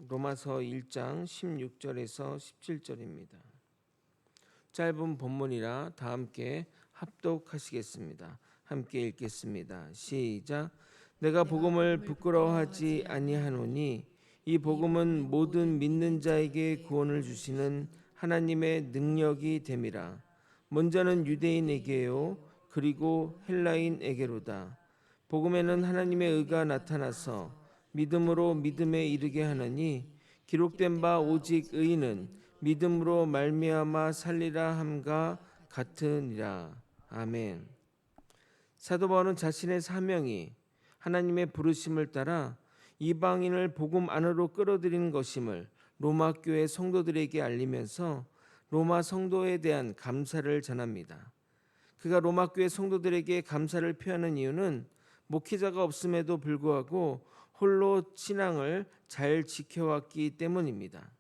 로마서 1장 16절에서 17절입니다. 짧은 본문이라 다 함께 합독하시겠습니다. 함께 읽겠습니다. 시작. 내가 복음을 부끄러워하지 아니하노니 이 복음은 모든 믿는 자에게 구원을 주시는 하나님의 능력이 됨이라. 먼저는 유대인에게요 그리고 헬라인에게로다. 복음에는 하나님의 의가 나타나서 믿음으로 믿음에 이르게 하느니 기록된 바 오직 의인은 믿음으로 말미암아 살리라 함과 같으니라. 아멘. 사도 바울은 자신의 사명이 하나님의 부르심을 따라 이방인을 복음 안으로 끌어들이는 것임을 로마 교회 성도들에게 알리면서 로마 성도에 대한 감사를 전합니다. 그가 로마 교회 성도들에게 감사를 표하는 이유는 목회자가 없음에도 불구하고 홀로 신앙을 잘 지켜왔기 때문입니다.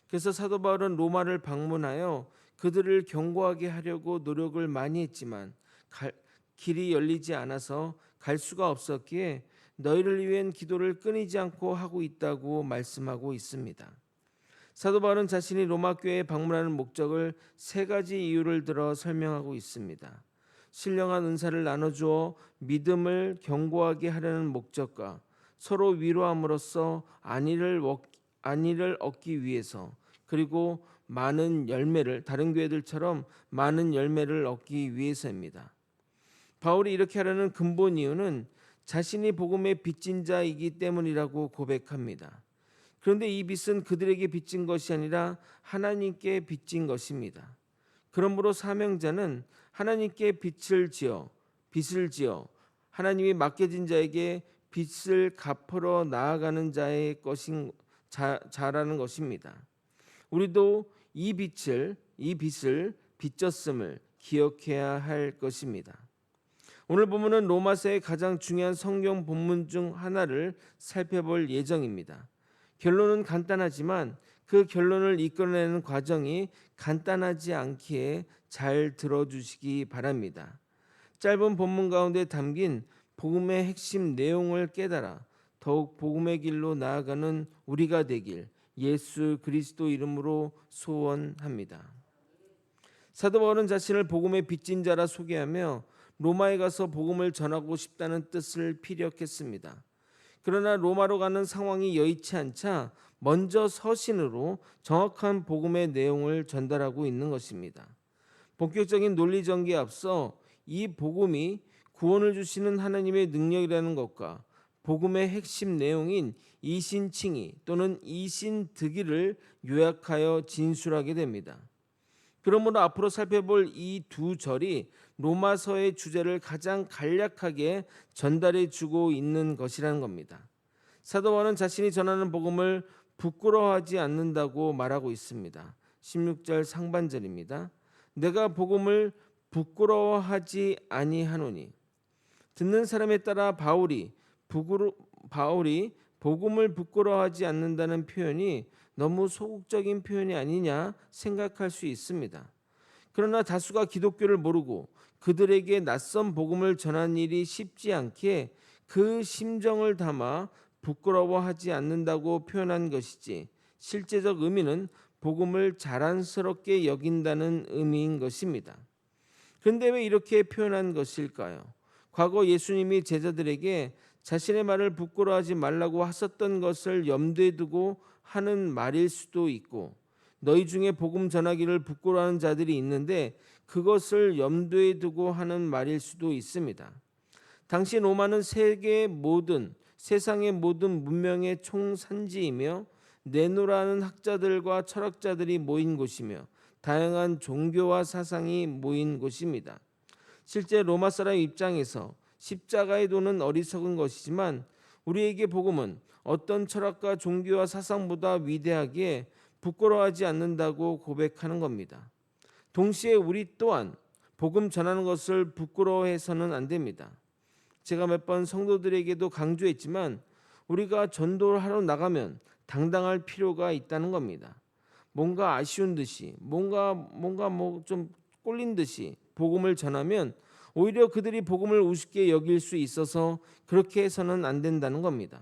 그래서 사도 바울은 로마를 방문하여 그들을 경고하게 하려고 노력을 많이 했지만 길이 열리지 않아서 갈 수가 없었기에 너희를 위한 기도를 끊이지 않고 하고 있다고 말씀하고 있습니다. 사도 바울은 자신이 로마 교회에 방문하는 목적을 세 가지 이유를 들어 설명하고 있습니다. 신령한 은사를 나눠주어 믿음을 견고하게 하려는 목적과 서로 위로함으로써 안위를 얻기 위해서, 그리고 많은 열매를, 다른 교회들처럼 많은 열매를 얻기 위해서입니다. 바울이 이렇게 하려는 근본 이유는 자신이 복음의 빚진 자이기 때문이라고 고백합니다. 그런데 이 빚은 그들에게 빚진 것이 아니라 하나님께 빚진 것입니다. 그러므로 사명자는 하나님께 빚을 지어 하나님이 맡겨진 자에게 빚을 갚으러 나아가는 자의 자라는 것입니다. 우리도 이 빚을 빚졌음을 기억해야 할 것입니다. 오늘 본문은 로마서의 가장 중요한 성경 본문 중 하나를 살펴볼 예정입니다. 결론은 간단하지만 그 결론을 이끌어내는 과정이 간단하지 않기에 잘 들어주시기 바랍니다. 짧은 본문 가운데 담긴 복음의 핵심 내용을 깨달아 더욱 복음의 길로 나아가는 우리가 되길 예수 그리스도 이름으로 소원합니다. 사도 바울은 자신을 복음의 빚진 자라 소개하며 로마에 가서 복음을 전하고 싶다는 뜻을 피력했습니다. 그러나 로마로 가는 상황이 여의치 않자 먼저 서신으로 정확한 복음의 내용을 전달하고 있는 것입니다. 본격적인 논리 전개에 앞서 이 복음이 구원을 주시는 하나님의 능력이라는 것과 복음의 핵심 내용인 이신칭의 또는 이신득의를 요약하여 진술하게 됩니다. 그러므로 앞으로 살펴볼 이 두 절이 로마서의 주제를 가장 간략하게 전달해 주고 있는 것이라는 겁니다. 사도 바울은 자신이 전하는 복음을 부끄러워하지 않는다고 말하고 있습니다. 16절 상반절입니다. 내가 복음을 부끄러워하지 아니하노니. 듣는 사람에 따라 바울이 복음을 부끄러워하지 않는다는 표현이 너무 소극적인 표현이 아니냐 생각할 수 있습니다. 그러나 다수가 기독교를 모르고 그들에게 낯선 복음을 전하는 일이 쉽지 않기에 그 심정을 담아 부끄러워하지 않는다고 표현한 것이지, 실제적 의미는 복음을 자랑스럽게 여긴다는 의미인 것입니다. 그런데 왜 이렇게 표현한 것일까요? 과거 예수님이 제자들에게 자신의 말을 부끄러워하지 말라고 하셨던 것을 염두에 두고 하는 말일 수도 있고, 너희 중에 복음 전하기를 부끄러워하는 자들이 있는데 그것을 염두에 두고 하는 말일 수도 있습니다. 당시 로마는 세상의 모든 문명의 총산지이며 내노라는 학자들과 철학자들이 모인 곳이며 다양한 종교와 사상이 모인 곳입니다. 실제 로마 사람 입장에서 십자가의 도는 어리석은 것이지만 우리에게 복음은 어떤 철학과 종교와 사상보다 위대하기에 부끄러워하지 않는다고 고백하는 겁니다. 동시에 우리 또한 복음 전하는 것을 부끄러워해서는 안 됩니다. 제가 몇 번 성도들에게도 강조했지만 우리가 전도를 하러 나가면 당당할 필요가 있다는 겁니다. 뭔가 아쉬운 듯이 뭔가 좀 꼴린 듯이 복음을 전하면 오히려 그들이 복음을 우습게 여길 수 있어서 그렇게 해서는 안 된다는 겁니다.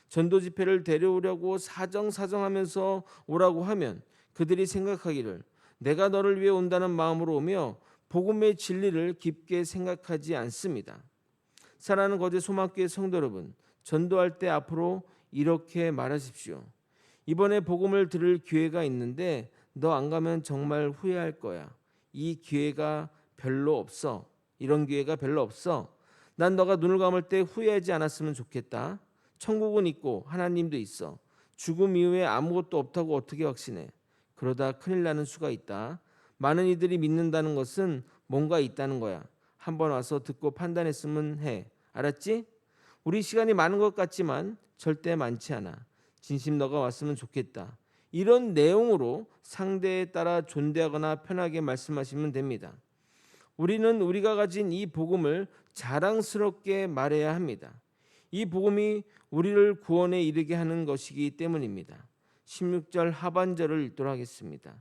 전도 집회를 데려오려고 사정사정하면서 오라고 하면 그들이 생각하기를 내가 너를 위해 온다는 마음으로 오며 복음의 진리를 깊게 생각하지 않습니다. 사랑하는 거제 소망교회 성도 여러분, 전도할 때 앞으로 이렇게 말하십시오. 이번에 복음을 들을 기회가 있는데 너 안 가면 정말 후회할 거야. 이 기회가 별로 없어. 이런 기회가 별로 없어. 난 너가 눈을 감을 때 후회하지 않았으면 좋겠다. 천국은 있고 하나님도 있어. 죽음 이후에 아무것도 없다고 어떻게 확신해? 그러다 큰일 나는 수가 있다. 많은 이들이 믿는다는 것은 뭔가 있다는 거야. 한번 와서 듣고 판단했으면 해. 알았지? 우리 시간이 많은 것 같지만 절대 많지 않아. 진심 너가 왔으면 좋겠다. 이런 내용으로 상대에 따라 존대하거나 편하게 말씀하시면 됩니다. 우리는 우리가 가진 이 복음을 자랑스럽게 말해야 합니다. 이 복음이 우리를 구원에 이르게 하는 것이기 때문입니다. 16절 하반절을 읽도록 하겠습니다.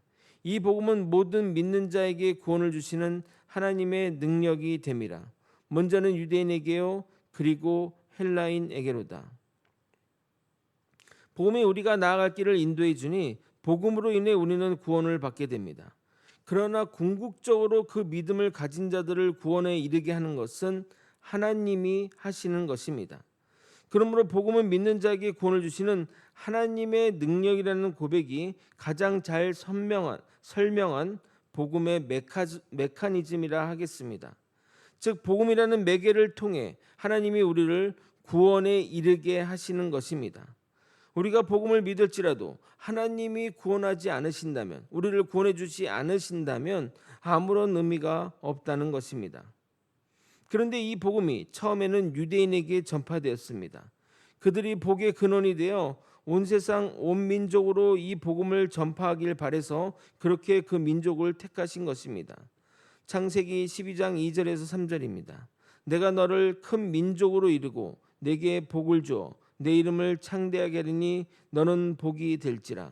이 복음은 모든 믿는 자에게 구원을 주시는 하나님의 능력이 됨이라. 먼저는 유대인에게요 그리고 헬라인에게로다. 복음이 우리가 나아갈 길을 인도해 주니 복음으로 인해 우리는 구원을 받게 됩니다. 그러나 궁극적으로 그 믿음을 가진 자들을 구원에 이르게 하는 것은 하나님이 하시는 것입니다. 그러므로 복음을 믿는 자에게 구원을 주시는 하나님의 능력이라는 고백이 가장 잘 설명한 복음의 메커니즘이라 하겠습니다. 즉 복음이라는 매개를 통해 하나님이 우리를 구원에 이르게 하시는 것입니다. 우리가 복음을 믿을지라도 하나님이 구원하지 않으신다면, 우리를 구원해 주지 않으신다면 아무런 의미가 없다는 것입니다. 그런데 이 복음이 처음에는 유대인에게 전파되었습니다. 그들이 복의 근원이 되어 온 세상 온 민족으로 이 복음을 전파하길 바라서 그렇게 그 민족을 택하신 것입니다. 창세기 12장 2절에서 3절입니다. 내가 너를 큰 민족으로 이루고 내게 복을 주어 내 이름을 창대하게 하리니 너는 복이 될지라.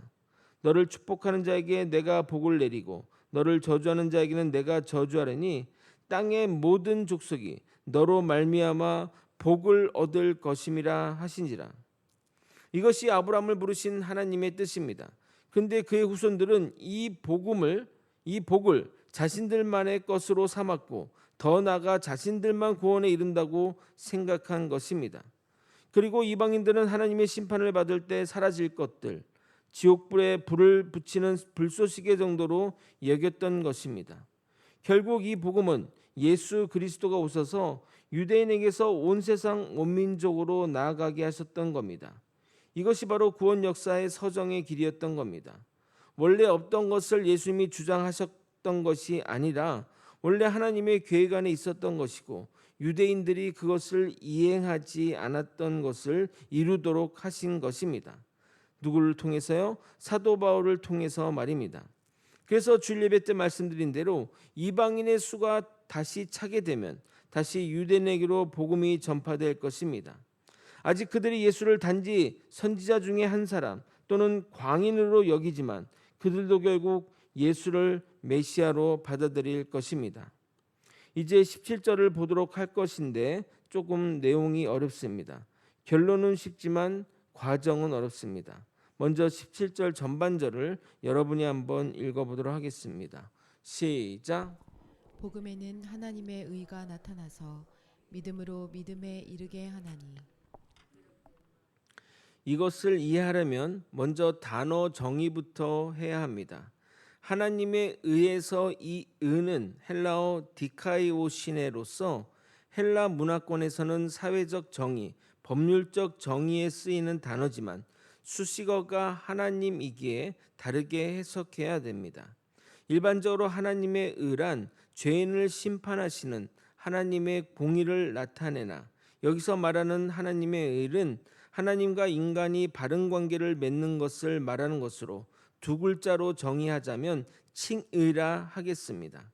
너를 축복하는 자에게 내가 복을 내리고 너를 저주하는 자에게는 내가 저주하리니 땅의 모든 족속이 너로 말미암아 복을 얻을 것임이라 하신지라. 이것이 아브라함을 부르신 하나님의 뜻입니다. 그런데 그의 후손들은 이 복을 자신들만의 것으로 삼았고 더 나아가 자신들만 구원에 이른다고 생각한 것입니다. 그리고 이방인들은 하나님의 심판을 받을 때 사라질 것들, 지옥불에 불을 붙이는 불쏘시개 정도로 여겼던 것입니다. 결국 이 복음은 예수 그리스도가 오셔서 유대인에게서 온 세상 온 민족으로 나아가게 하셨던 겁니다. 이것이 바로 구원 역사의 서정의 길이었던 겁니다. 원래 없던 것을 예수님이 주장하셨던 것이 아니라 원래 하나님의 계획 안에 있었던 것이고 유대인들이 그것을 이행하지 않았던 것을 이루도록 하신 것입니다. 누구를 통해서요? 사도 바울을 통해서 말입니다. 그래서 주일 예배 때 말씀드린 대로 이방인의 수가 다시 차게 되면 다시 유대인에게로 복음이 전파될 것입니다. 아직 그들이 예수를 단지 선지자 중에 한 사람 또는 광인으로 여기지만 그들도 결국 예수를 메시아로 받아들일 것입니다. 이제 17절을 보도록 할 것인데 조금 내용이 어렵습니다. 결론은 쉽지만 과정은 어렵습니다. 먼저 17절 전반절을 여러분이 한번 읽어보도록 하겠습니다. 시작. 복음에는 하나님의 의가 나타나서 믿음으로 믿음에 이르게 하나니. 이것을 이해하려면 먼저 단어 정의부터 해야 합니다. 하나님의 의에서 이 의는 헬라어 디카이오시네로서 헬라 문화권에서는 사회적 정의, 법률적 정의에 쓰이는 단어지만 수식어가 하나님이기에 다르게 해석해야 됩니다. 일반적으로 하나님의 의란 죄인을 심판하시는 하나님의 공의를 나타내나 여기서 말하는 하나님의 의는 하나님과 인간이 바른 관계를 맺는 것을 말하는 것으로 두 글자로 정의하자면 칭의라 하겠습니다.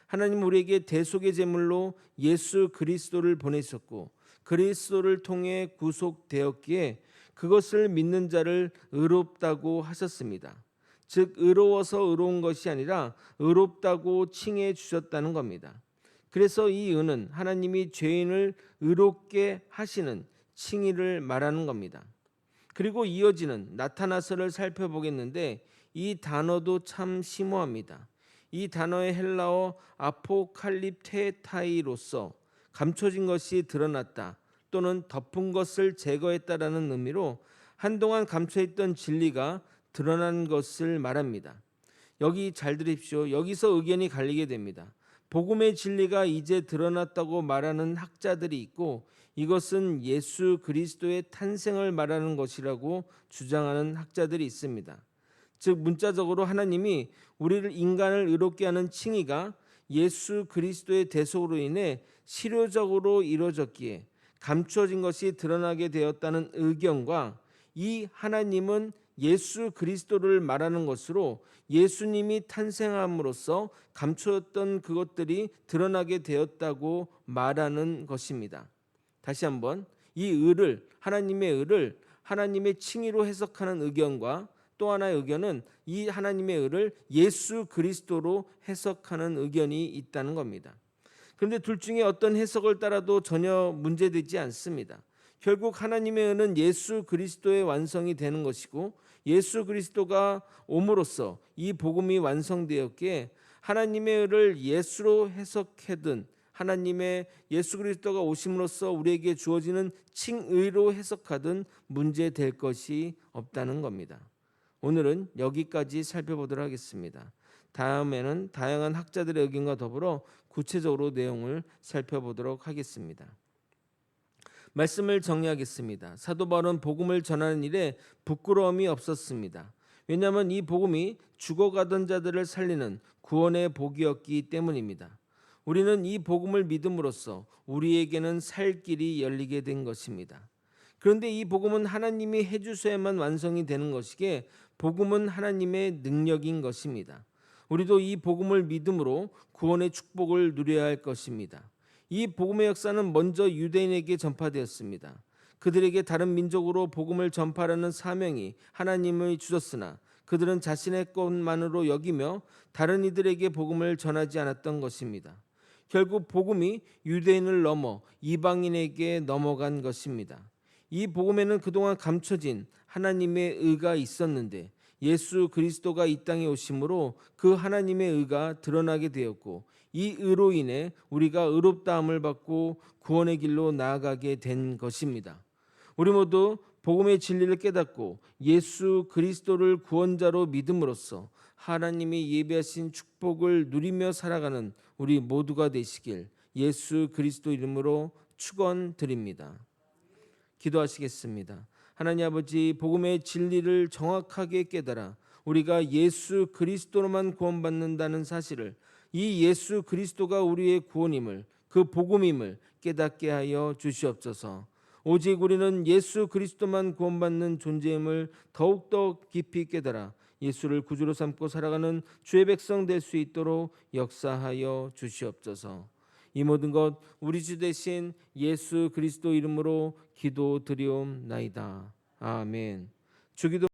하나님 우리에게 대속의 제물로 예수 그리스도를 보내셨고 그리스도를 통해 구속되었기에 그것을 믿는 자를 의롭다고 하셨습니다. 즉 의로워서 의로운 것이 아니라 의롭다고 칭해 주셨다는 겁니다. 그래서 이 의는 하나님이 죄인을 의롭게 하시는 칭의를 말하는 겁니다. 그리고 이어지는 나타나서를 살펴보겠는데 이 단어도 참 심오합니다. 이 단어의 헬라어 아포칼립테타이로서 감춰진 것이 드러났다 또는 덮은 것을 제거했다라는 의미로 한동안 감춰있던 진리가 드러난 것을 말합니다. 여기 잘 들으십시오. 여기서 의견이 갈리게 됩니다. 복음의 진리가 이제 드러났다고 말하는 학자들이 있고 이것은 예수 그리스도의 탄생을 말하는 것이라고 주장하는 학자들이 있습니다. 즉 문자적으로 하나님이 우리를 인간을 의롭게 하는 칭의가 예수 그리스도의 대속으로 인해 실효적으로 이루어졌기에 감추어진 것이 드러나게 되었다는 의견과 이 하나님은 예수 그리스도를 말하는 것으로 예수님이 탄생함으로써 감추었던 그것들이 드러나게 되었다고 말하는 것입니다. 다시 한번 이 의를 하나님의 의를 하나님의 칭의로 해석하는 의견과 또 하나의 의견은 이 하나님의 의를 예수 그리스도로 해석하는 의견이 있다는 겁니다. 그런데 둘 중에 어떤 해석을 따라도 전혀 문제되지 않습니다. 결국 하나님의 의는 예수 그리스도의 완성이 되는 것이고 예수 그리스도가 옴으로써 이 복음이 완성되었기에 하나님의 의를 예수로 해석하든 하나님의 예수 그리스도가 오심으로써 우리에게 주어지는 칭의로 해석하든 문제될 것이 없다는 겁니다. 오늘은 여기까지 살펴보도록 하겠습니다. 다음에는 다양한 학자들의 의견과 더불어 구체적으로 내용을 살펴보도록 하겠습니다. 말씀을 정리하겠습니다. 사도 바울은 복음을 전하는 일에 부끄러움이 없었습니다. 왜냐하면 이 복음이 죽어가던 자들을 살리는 구원의 복이었기 때문입니다. 우리는 이 복음을 믿음으로써 우리에게는 살 길이 열리게 된 것입니다. 그런데 이 복음은 하나님이 해주셔야만 완성이 되는 것이기에 복음은 하나님의 능력인 것입니다. 우리도 이 복음을 믿음으로 구원의 축복을 누려야 할 것입니다. 이 복음의 역사는 먼저 유대인에게 전파되었습니다. 그들에게 다른 민족으로 복음을 전파하는 사명이 하나님이 주셨으나 그들은 자신의 것만으로 여기며 다른 이들에게 복음을 전하지 않았던 것입니다. 결국 복음이 유대인을 넘어 이방인에게 넘어간 것입니다. 이 복음에는 그동안 감춰진 하나님의 의가 있었는데 예수 그리스도가 이 땅에 오심으로 그 하나님의 의가 드러나게 되었고 이 의로 인해 우리가 의롭다함을 받고 구원의 길로 나아가게 된 것입니다. 우리 모두 복음의 진리를 깨닫고 예수 그리스도를 구원자로 믿음으로써 하나님이 예비하신 축복을 누리며 살아가는 우리 모두가 되시길 예수 그리스도 이름으로 축원드립니다. 기도하시겠습니다. 하나님 아버지, 복음의 진리를 정확하게 깨달아 우리가 예수 그리스도로만 구원받는다는 사실을, 이 예수 그리스도가 우리의 구원임을, 그 복음임을 깨닫게 하여 주시옵소서. 오직 우리는 예수 그리스도만 구원받는 존재임을 더욱더 깊이 깨달아 예수를 구주로 삼고 살아가는 주의 백성 될 수 있도록 역사하여 주시옵소서. 이 모든 것 우리 주 대신 예수 그리스도 이름으로 기도드리옵나이다. 아멘. 주기도